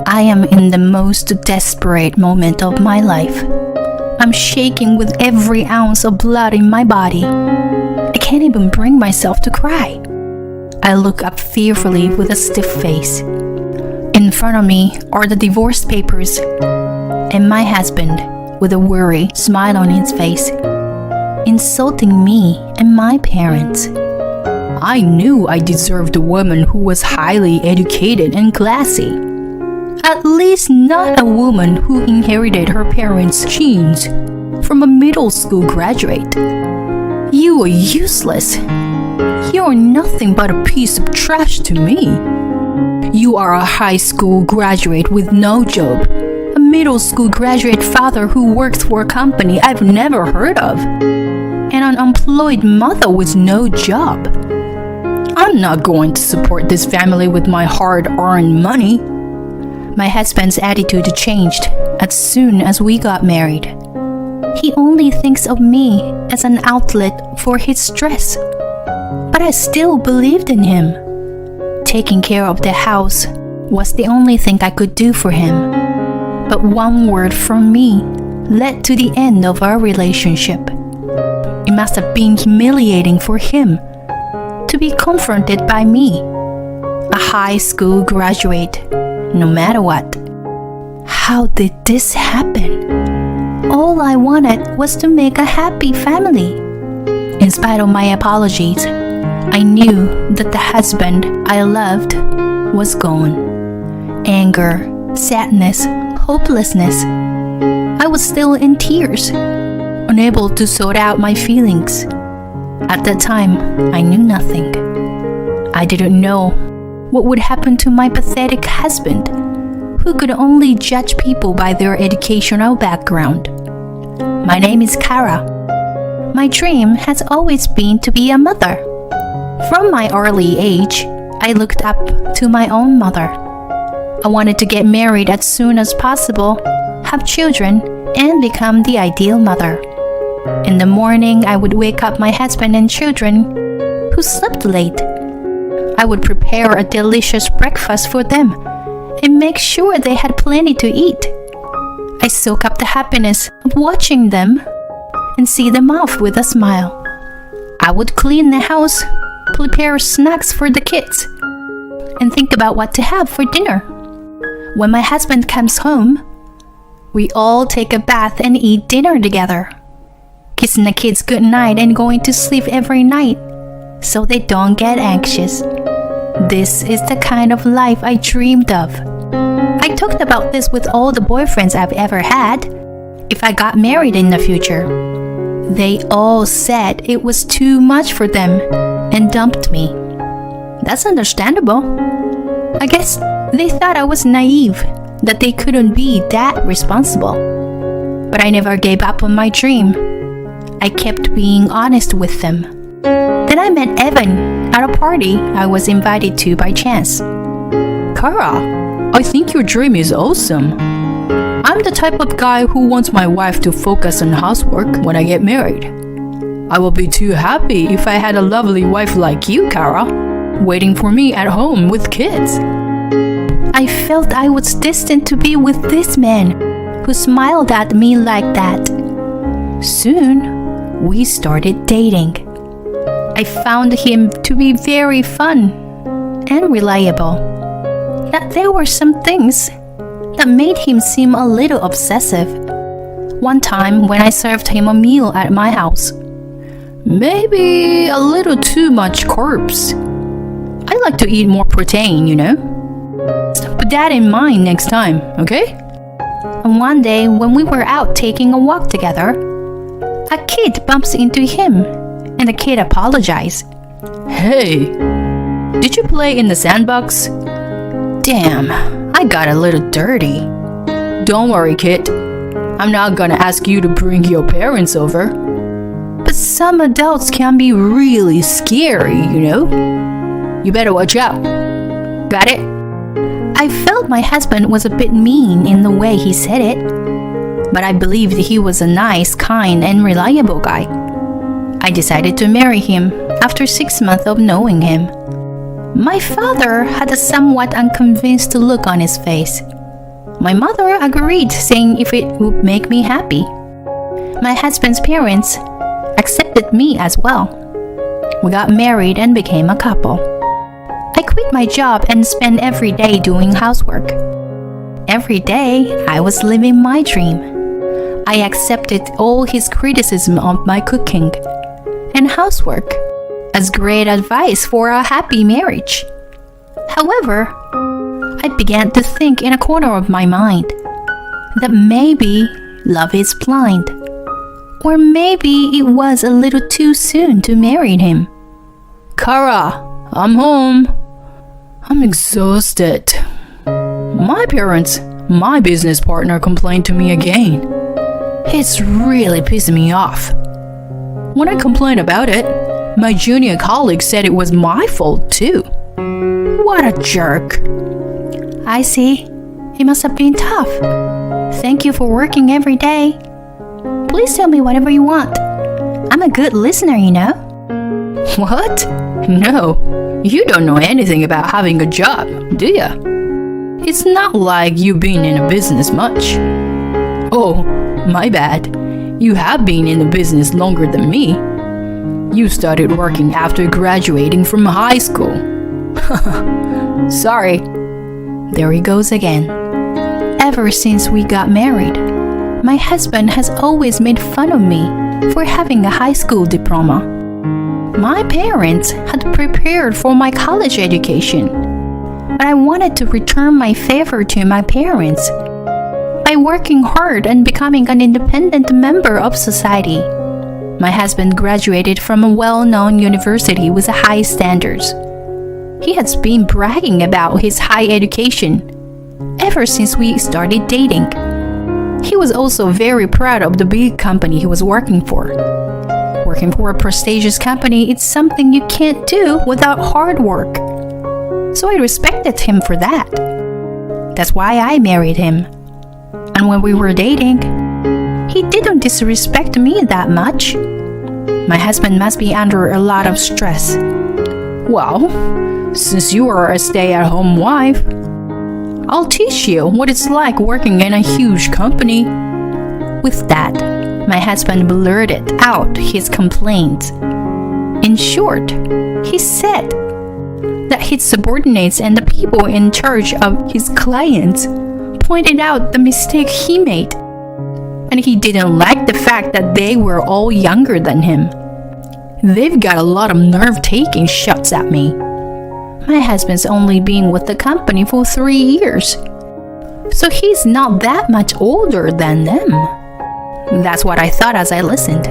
I am in the most desperate moment of my life. I'm shaking with every ounce of blood in my body. I can't even bring myself to cry. I look up fearfully with a stiff face. In front of me are the divorce papers, and my husband with a worried smile on his face, insulting me and my parents. I knew I deserved a woman who was highly educated and classy. At least not a woman who inherited her parents' genes from a middle school graduate. You are useless. You are nothing but a piece of trash to me. You are a high school graduate with no job, a middle school graduate father who works for a company I've never heard of, and an unemployed mother with no job. I'm not going to support this family with my hard-earned money. My husband's attitude changed as soon as we got married. He only thinks of me as an outlet for his stress. But I still believed in him. Taking care of the house was the only thing I could do for him. But one word from me led to the end of our relationship. It must have been humiliating for him to be confronted by me, a high school graduate, no matter what. How did this happen? All I wanted was to make a happy family. In spite of my apologies, I knew that the husband I loved was gone. Anger, sadness, hopelessness. I was still in tears, unable to sort out my feelings. At that time, I knew nothing. I didn't know what would happen to my pathetic husband, who could only judge people by their educational background. My name is Kara. My dream has always been to be a mother. From my early age, I looked up to my own mother. I wanted to get married as soon as possible, have children, and become the ideal mother. In the morning, I would wake up my husband and children, who slept late. I would prepare a delicious breakfast for them and make sure they had plenty to eat. I soak up the happiness of watching them and see them off with a smile. I would clean the house, prepare snacks for the kids, and think about what to have for dinner. When my husband comes home, we all take a bath and eat dinner together, kissing the kids goodnight and going to sleep every night so they don't get anxious. This is the kind of life I dreamed of. I talked about this with all the boyfriends I've ever had if I got married in the future. They all said it was too much for them and dumped me. That's understandable. I guess they thought I was naive, that they couldn't be that responsible. But I never gave up on my dream. I kept being honest with them. Then I met Evan at a party I was invited to by chance. Kara, I think your dream is awesome. I'm the type of guy who wants my wife to focus on housework when I get married. I will be too happy if I had a lovely wife like you, Kara, waiting for me at home with kids. I felt I was destined to be with this man who smiled at me like that. Soon, we started dating. I found him to be very fun and reliable. Yet there were some things that made him seem a little obsessive. One time when I served him a meal at my house, maybe a little too much carbs. I like to eat more protein, you know. Put that in mind next time, okay? And one day when we were out taking a walk together, a kid bumps into him, and the kid apologized. Hey, did you play in the sandbox? Damn, I got a little dirty. Don't worry, kid. I'm not gonna ask you to bring your parents over. But some adults can be really scary, you know? You better watch out. Got it? I felt my husband was a bit mean in the way he said it, but I believed he was a nice, kind, and reliable guy. I decided to marry him after 6 months of knowing him. My father had a somewhat unconvinced look on his face. My mother agreed, saying if it would make me happy. My husband's parents accepted me as well. We got married and became a couple. I quit my job and spent every day doing housework. Every day, I was living my dream. I accepted all his criticism of my cooking and housework as great advice for a happy marriage. However, I began to think in a corner of my mind that maybe love is blind, or maybe it was a little too soon to marry him. Kara, I'm home. I'm exhausted. My business partner complained to me again. It's really pissing me off. When I complained about it, my junior colleague said it was my fault too. What a jerk. I see. It must have been tough. Thank you for working every day. Please tell me whatever you want. I'm a good listener, you know. What? No, you don't know anything about having a job, do ya? It's not like you've been in a business much. Oh, my bad. You have been in the business longer than me. You started working after graduating from high school. Sorry. There he goes again. Ever since we got married, my husband has always made fun of me for having a high school diploma. My parents had prepared for my college education, but I wanted to return my favor to my parents by working hard and becoming an independent member of society. My husband graduated from a well-known university with high standards. He has been bragging about his high education ever since we started dating. He was also very proud of the big company he was working for. Working for a prestigious company is something you can't do without hard work. So I respected him for that. That's why I married him. And when we were dating, he didn't disrespect me that much. My husband must be under a lot of stress. Well, since you are a stay-at-home wife, I'll teach you what it's like working in a huge company. With that, my husband blurted out his complaints. In short, he said that his subordinates and the people in charge of his clients pointed out the mistake he made, and he didn't like the fact that they were all younger than him. They've got a lot of nerve taking shots at me. My husband's only been with the company for 3 years, so he's not that much older than them. That's what I thought as I listened.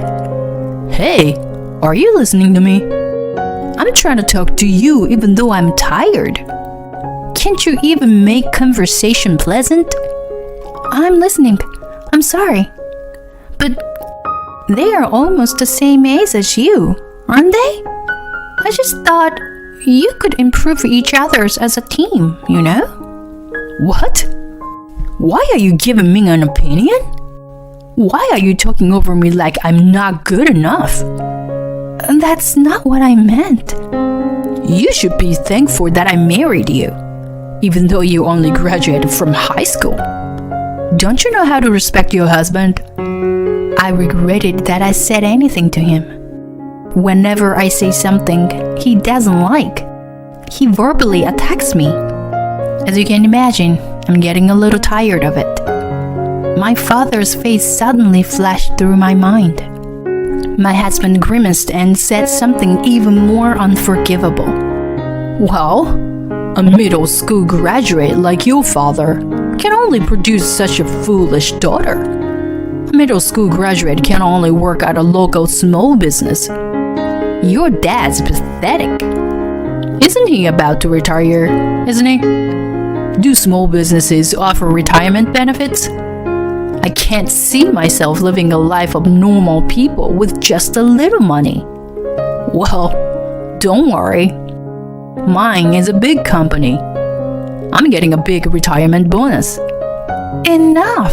Hey, are you listening to me? I'm trying to talk to you even though I'm tired. Can't you even make conversation pleasant? I'm listening. I'm sorry. But they are almost the same age as you, aren't they? I just thought you could improve each other's as a team, you know? What? Why are you giving me an opinion? Why are you talking over me like I'm not good enough? That's not what I meant. You should be thankful that I married you, even though you only graduated from high school. Don't you know how to respect your husband? I regretted that I said anything to him. Whenever I say something he doesn't like, he verbally attacks me. As you can imagine, I'm getting a little tired of it. My father's face suddenly flashed through my mind. My husband grimaced and said something even more unforgivable. Well, a middle school graduate like your father can only produce such a foolish daughter. A middle school graduate can only work at a local small business. Your dad's pathetic. Isn't he about to retire, isn't he? Do small businesses offer retirement benefits? I can't see myself living a life of normal people with just a little money. Well, don't worry. Mine is a big company. I'm getting a big retirement bonus. Enough!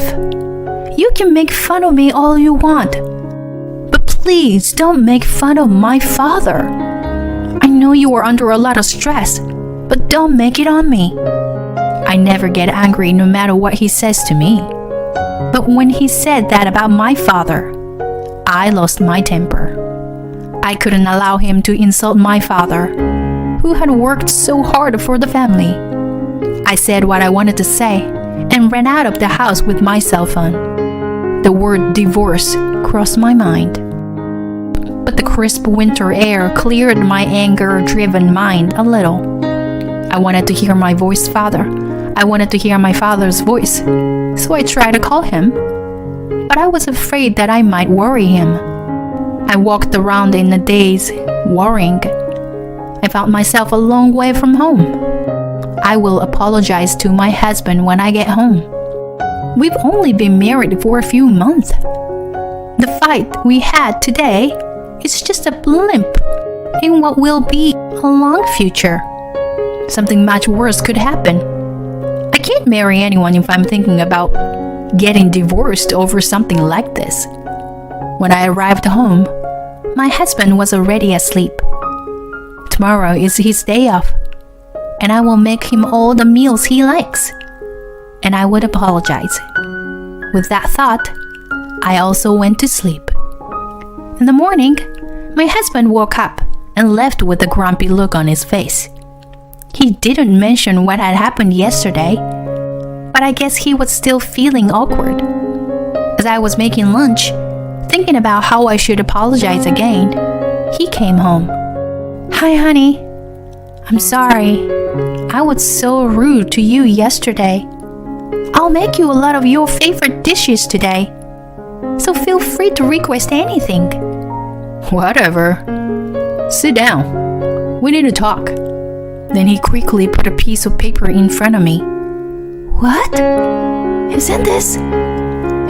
You can make fun of me all you want, but please don't make fun of my father. I know you are under a lot of stress, but don't make it on me. I never get angry no matter what he says to me. But when he said that about my father, I lost my temper. I couldn't allow him to insult my father, who had worked so hard for the family. I said what I wanted to say and ran out of the house with my cell phone. The word divorce crossed my mind. But the crisp winter air cleared my anger-driven mind a little. I wanted to hear my voice, father. I wanted to hear my father's voice. So I tried to call him. But I was afraid that I might worry him. I walked around in a daze, worrying. I found myself a long way from home. I will apologize to my husband when I get home. We've only been married for a few months. The fight we had today is just a blimp in what will be a long future. Something much worse could happen. I can't marry anyone if I'm thinking about getting divorced over something like this. When I arrived home, my husband was already asleep. Tomorrow is his day off, and I will make him all the meals he likes. And I would apologize. With that thought, I also went to sleep. In the morning, my husband woke up and left with a grumpy look on his face. He didn't mention what had happened yesterday, but I guess he was still feeling awkward. As I was making lunch, thinking about how I should apologize again, he came home. Hi, honey. I'm sorry. I was so rude to you yesterday. I'll make you a lot of your favorite dishes today, so feel free to request anything. Whatever. Sit down. We need to talk. Then he quickly put a piece of paper in front of me. What? Isn't this?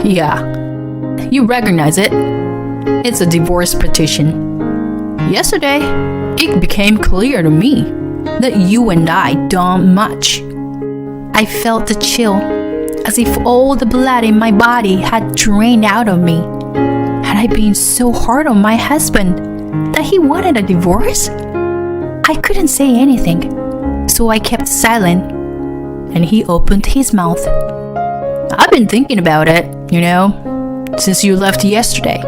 Yeah. You recognize it. It's a divorce petition. Yesterday, it became clear to me that you and I don't match. I felt the chill, as if all the blood in my body had drained out of me. Had I been so hard on my husband that he wanted a divorce? I couldn't say anything, so I kept silent, and he opened his mouth. I've been thinking about it, since you left yesterday.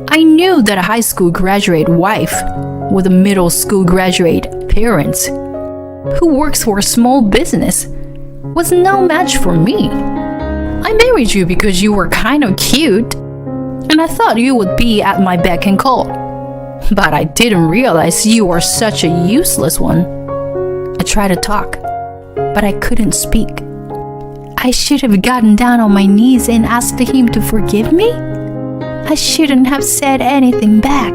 I knew that a high school graduate wife with a middle school graduate parents who works for a small business was no match for me. I married you because you were kind of cute, and I thought you would be at my beck and call. But I didn't realize you were such a useless one. I tried to talk, but I couldn't speak. I should have gotten down on my knees and asked him to forgive me. I shouldn't have said anything back.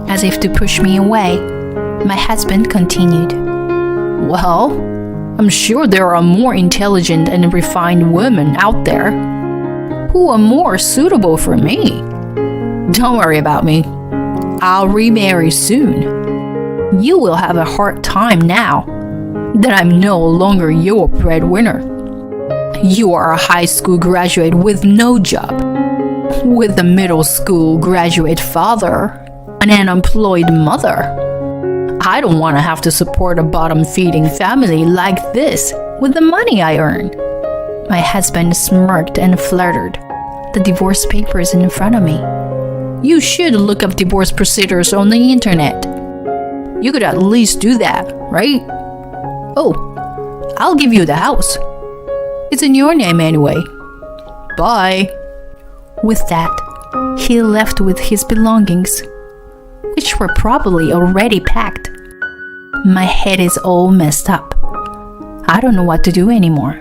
As if to push me away, my husband continued. Well, I'm sure there are more intelligent and refined women out there who are more suitable for me. Don't worry about me. I'll remarry soon. You will have a hard time now that I'm no longer your breadwinner. You are a high school graduate with no job, with a middle school graduate father, an unemployed mother. I don't want to have to support a bottom-feeding family like this with the money I earn. My husband smirked and fluttered the divorce papers in front of me. You should look up divorce procedures on the internet. You could at least do that, right? Oh, I'll give you the house. It's in your name anyway. Bye. With that, he left with his belongings, which were probably already packed. My head is all messed up. I don't know what to do anymore.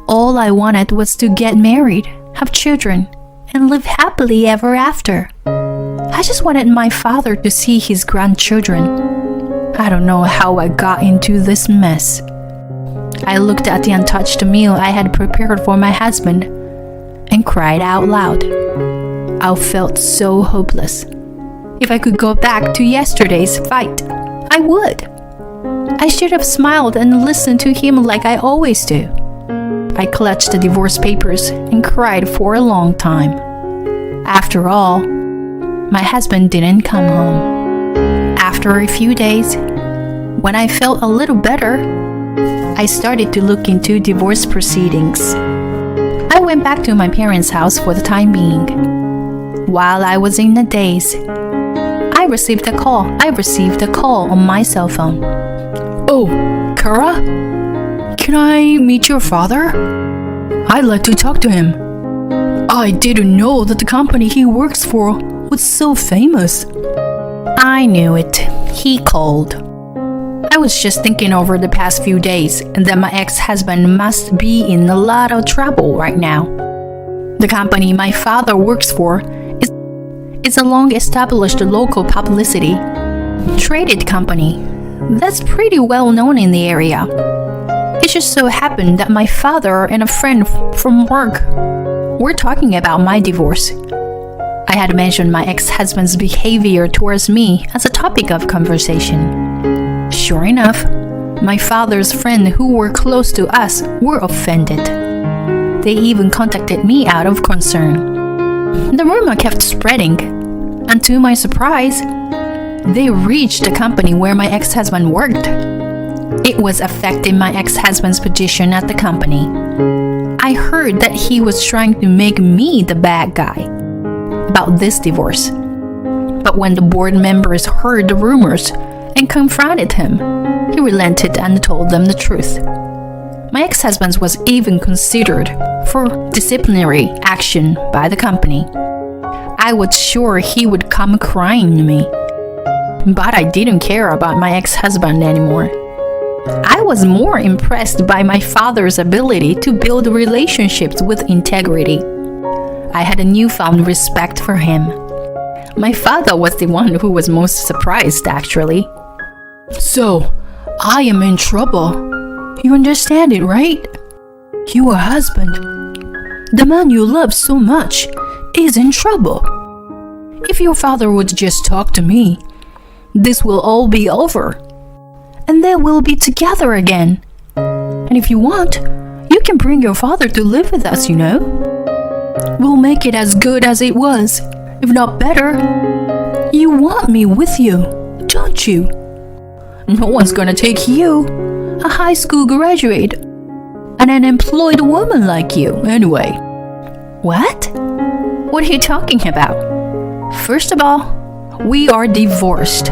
All I wanted was to get married, have children, and live happily ever after. I just wanted my father to see his grandchildren. I don't know how I got into this mess. I looked at the untouched meal I had prepared for my husband and cried out loud. I felt so hopeless. If I could go back to yesterday's fight, I would. I should have smiled and listened to him like I always do. I clutched the divorce papers and cried for a long time. After all, my husband didn't come home. After a few days, when I felt a little better, I started to look into divorce proceedings. I went back to my parents' house for the time being. While I was in a daze, I received a call on my cell phone. Oh, Kara? Can I meet your father? I'd like to talk to him. I didn't know that the company he works for was so famous. I knew it. He called. I was just thinking over the past few days that my ex-husband must be in a lot of trouble right now. The company my father works for is a long-established local publicity traded company that's pretty well known in the area. It just so happened that my father and a friend from work were talking about my divorce. I had mentioned my ex-husband's behavior towards me as a topic of conversation. Sure enough, my father's friends who were close to us were offended. They even contacted me out of concern. The rumor kept spreading, and to my surprise, they reached the company where my ex-husband worked. It was affecting my ex-husband's position at the company. I heard that he was trying to make me the bad guy about this divorce. But when the board members heard the rumors and confronted him, he relented and told them the truth. My ex-husband was even considered for disciplinary action by the company. I was sure he would come crying to me. But I didn't care about my ex-husband anymore. I was more impressed by my father's ability to build relationships with integrity. I had a newfound respect for him. My father was the one who was most surprised, actually. So, I am in trouble. You understand it, right? Your husband, the man you love so much, is in trouble. If your father would just talk to me, this will all be over. And then we'll be together again. And if you want, you can bring your father to live with us, you know. We'll make it as good as it was, if not better. You want me with you, don't you? No one's gonna take you, a high school graduate, and an employed woman like you, anyway. What? What are you talking about? First of all, we are divorced.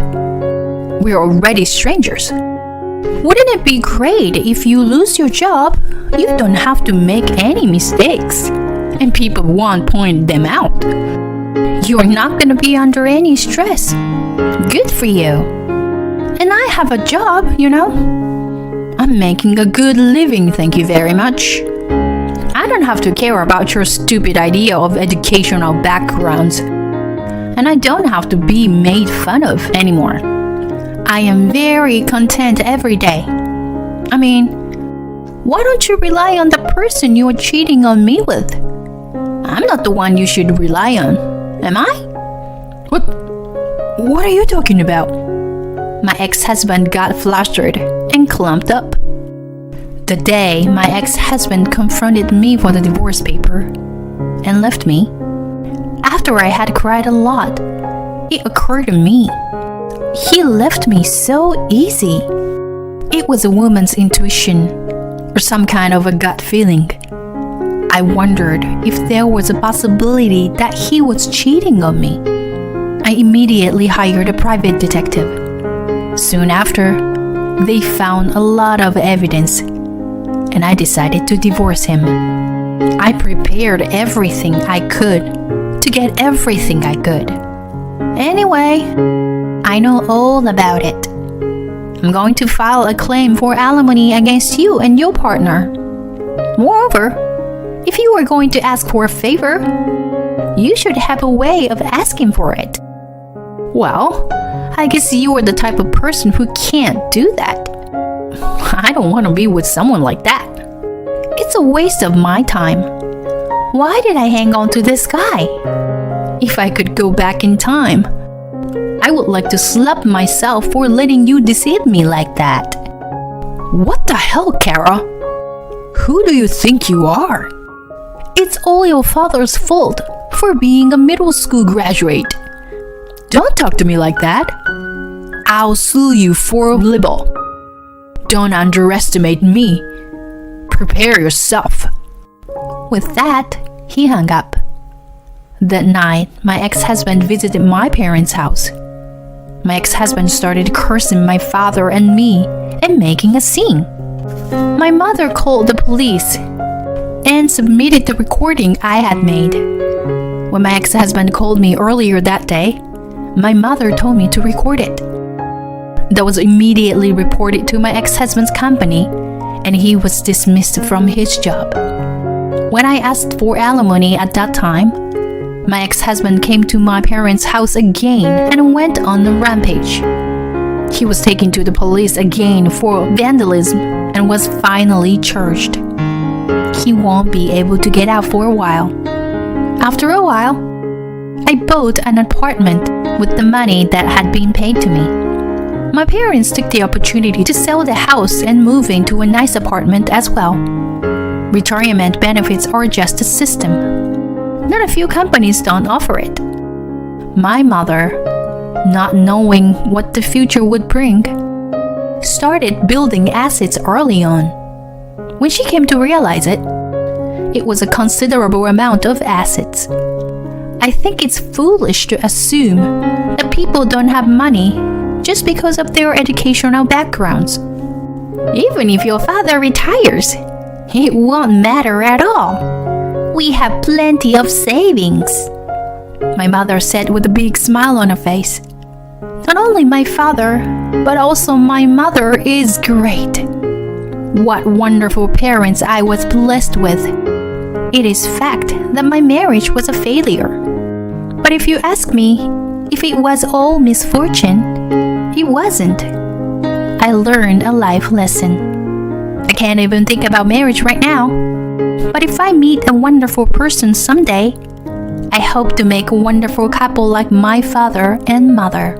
We're already strangers. Wouldn't it be great if you lose your job, you don't have to make any mistakes, and people won't point them out? You're not gonna be under any stress. Good for you. And I have a job, you know. I'm making a good living, thank you very much. I don't have to care about your stupid idea of educational backgrounds. And I don't have to be made fun of anymore. I am very content every day. I mean, why don't you rely on the person you are cheating on me with? I'm not the one you should rely on, am I? What are you talking about? My ex-husband got flustered and clumped up. The day my ex-husband confronted me for the divorce paper and left me, after I had cried a lot, it occurred to me. He left me so easy. It was a woman's intuition or some kind of a gut feeling. I wondered if there was a possibility that he was cheating on me. I immediately hired a private detective. Soon after, they found a lot of evidence, and I decided to divorce him. I prepared everything I could to get everything I could. Anyway, I know all about it. I'm going to file a claim for alimony against you and your partner. Moreover, if you are going to ask for a favor, you should have a way of asking for it. Well, I guess you are the type of person who can't do that. I don't want to be with someone like that. It's a waste of my time. Why did I hang on to this guy? If I could go back in time, I would like to slap myself for letting you deceive me like that. What the hell, Kara? Who do you think you are? It's all your father's fault for being a middle school graduate. Don't talk to me like that. I'll sue you for libel. Don't underestimate me. Prepare yourself. With that, he hung up. That night, my ex-husband visited my parents' house. My ex-husband started cursing my father and me and making a scene. My mother called the police and submitted the recording I had made. When my ex-husband called me earlier that day, my mother told me to record it. That was immediately reported to my ex-husband's company, and he was dismissed from his job. When I asked for alimony at that time, my ex-husband came to my parents' house again and went on a rampage. He was taken to the police again for vandalism and was finally charged. He won't be able to get out for a while. After a while, I bought an apartment with the money that had been paid to me. My parents took the opportunity to sell the house and move into a nice apartment as well. Retirement benefits are just a system. Not a few companies don't offer it. My mother, not knowing what the future would bring, started building assets early on. When she came to realize it, it was a considerable amount of assets. I think it's foolish to assume that people don't have money just because of their educational backgrounds. Even if your father retires, it won't matter at all. We have plenty of savings, my mother said with a big smile on her face. Not only my father, but also my mother is great. What wonderful parents I was blessed with. It is fact that my marriage was a failure. But if you ask me if it was all misfortune, it wasn't. I learned a life lesson. I can't even think about marriage right now. But if I meet a wonderful person someday, I hope to make a wonderful couple like my father and mother.